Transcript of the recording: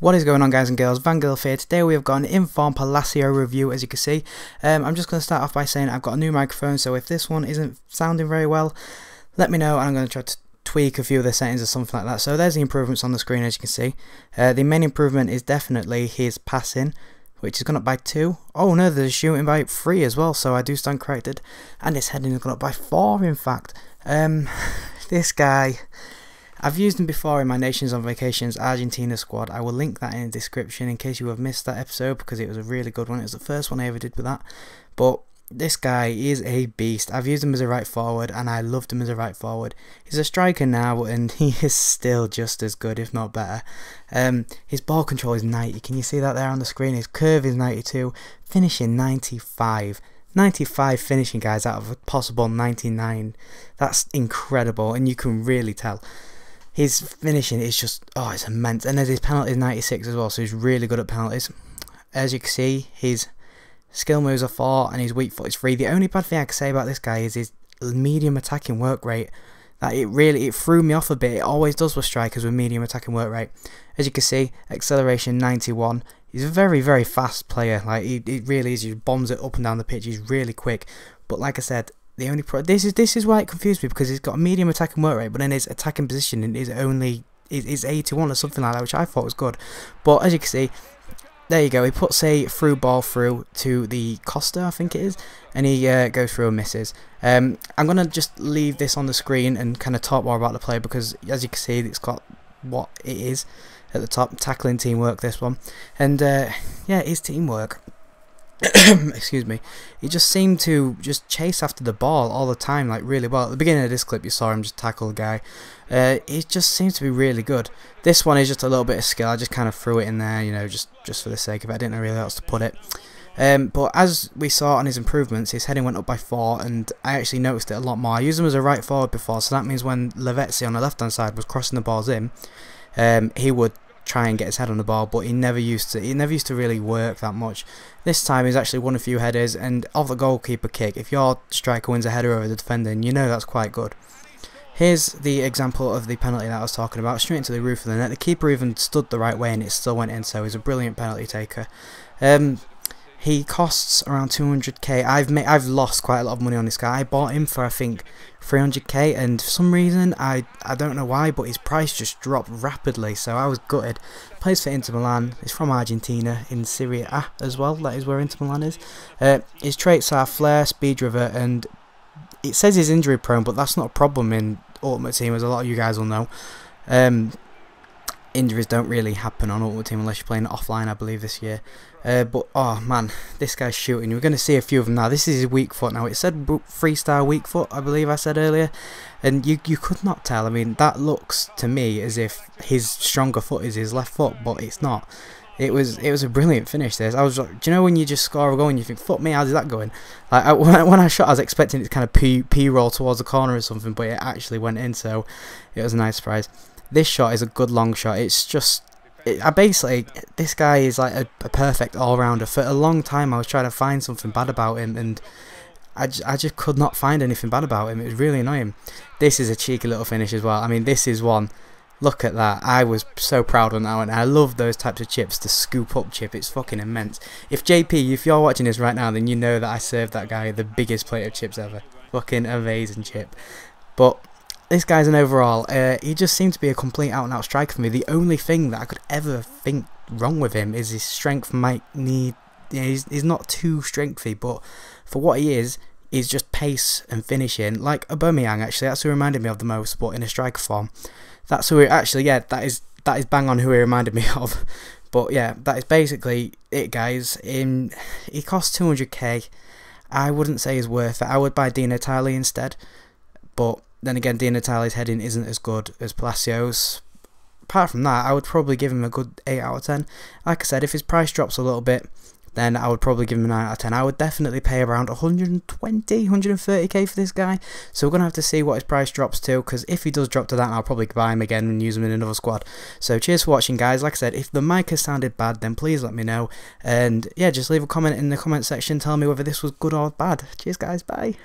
What is going on, guys and girls? Vanguard here. Today we have got an informed Palacio review, as you can see. I'm just going to start off by saying I've got a new microphone, so if this one isn't sounding very well, let me know and I'm going to try to tweak a few of the settings or something like that. So there's the improvements on the screen, as you can see. The main improvement is definitely his passing, which has gone up by 2. Oh no, there's shooting by 3 as well, so I do stand corrected. And his heading has gone up by 4, in fact. This guy, I've used him before in my Nations on Vacations Argentina squad. I will link that in the description in case you have missed that episode, because it was a really good one. It was the first one I ever did with that. But this guy is a beast. I've used him as a right forward and I loved him as a right forward. He's a striker now and he is still just as good, if not better. His ball control is 90. Can you see that there on the screen? His curve is 92. Finishing 95. 95 finishing, guys, out of a possible 99. That's incredible, and you can really tell. His finishing is just, oh, it's immense. And then his penalty is 96 as well, so he's really good at penalties. As you can see, his skill moves are 4 and his weak foot is 3. The only bad thing I can say about this guy is his medium attacking work rate. That it threw me off a bit. It always does with strikers with medium attacking work rate. As you can see, acceleration 91. He's a very, very fast player. Like he really is. He bombs it up and down the pitch. He's really quick. But like I said, the only this is why it confused me, because he's got a medium attacking work rate, but then his attacking position is only is 81 or something like that, which I thought was good. But as you can see, there you go. He puts a through ball through to the Costa, I think it is, and he goes through and misses. I'm gonna just leave this on the screen and kind of talk more about the play, because as you can see, it's got what it is at the top, tackling teamwork. This one, and yeah, his teamwork. Excuse me. He just seemed to just chase after the ball all the time, like really well. At the beginning of this clip, you saw him just tackle a guy. He just seems to be really good. This one is just a little bit of skill. I just kind of threw it in there, you know, just for the sake of it. I didn't know really how else to put it. But as we saw on his improvements, his heading went up by 4, and I actually noticed it a lot more. I used him as a right forward before, so that means when Lavezzi on the left hand side was crossing the balls in, he would try and get his head on the ball, but he never used to really work that much. This time he's actually won a few headers, and of the goalkeeper kick, if your striker wins a header over the defender, you know that's quite good. Here's the example of the penalty that I was talking about, straight into the roof of the net. The keeper even stood the right way and it still went in, so he's a brilliant penalty taker. He costs around 200k. I've lost quite a lot of money on this guy. I bought him for, I think, 300k, and for some reason I don't know why, but his price just dropped rapidly, so I was gutted. Plays for Inter Milan. He's from Argentina in Serie A as well. That is where Inter Milan is. His traits are flair, speed, river, and it says he's injury prone, but that's not a problem in Ultimate Team, as a lot of you guys will know. Injuries don't really happen on Ultimate Team unless you're playing offline, I believe, this year. But oh man, this guy's shooting. We're going to see a few of them now. This is his weak foot now. It said 3-star weak foot, I believe I said earlier, and you could not tell. I mean, that looks to me as if his stronger foot is his left foot, but it's not. It was a brilliant finish. This, I was like, do you know when you just score a goal and you think, fuck me, how's that going? Like when I shot, I was expecting it to kind of p roll towards the corner or something, but it actually went in, so it was a nice surprise. This shot is a good long shot. It's just, this guy is like a perfect all-rounder. For a long time I was trying to find something bad about him, and I just could not find anything bad about him. It was really annoying. This is a cheeky little finish as well. I mean, this is one. Look at that. I was so proud on that one. I love those types of chips, the scoop up chip. It's fucking immense. If you're watching this right now, then you know that I served that guy the biggest plate of chips ever. Fucking amazing chip. But this guy's an overall, he just seemed to be a complete out and out striker for me. The only thing that I could ever think wrong with him is his strength might need, you know, he's not too strengthy, but for what he is just pace and finishing. Like Aubameyang, actually, that's who reminded me of the most, but in a striker form. That's who actually, yeah, that is bang on who he reminded me of. But yeah, that is basically it, guys. He costs 200k. I wouldn't say he's worth it. I would buy Di Natale instead, but then again, Di Natale's heading isn't as good as Palacio's. Apart from that, I would probably give him a good 8 out of 10. Like I said, if his price drops a little bit, then I would probably give him a 9 out of 10. I would definitely pay around 120, 130k for this guy. So we're going to have to see what his price drops to, because if he does drop to that, I'll probably buy him again and use him in another squad. So cheers for watching, guys. Like I said, if the mic has sounded bad, then please let me know. And yeah, just leave a comment in the comment section, tell me whether this was good or bad. Cheers, guys. Bye.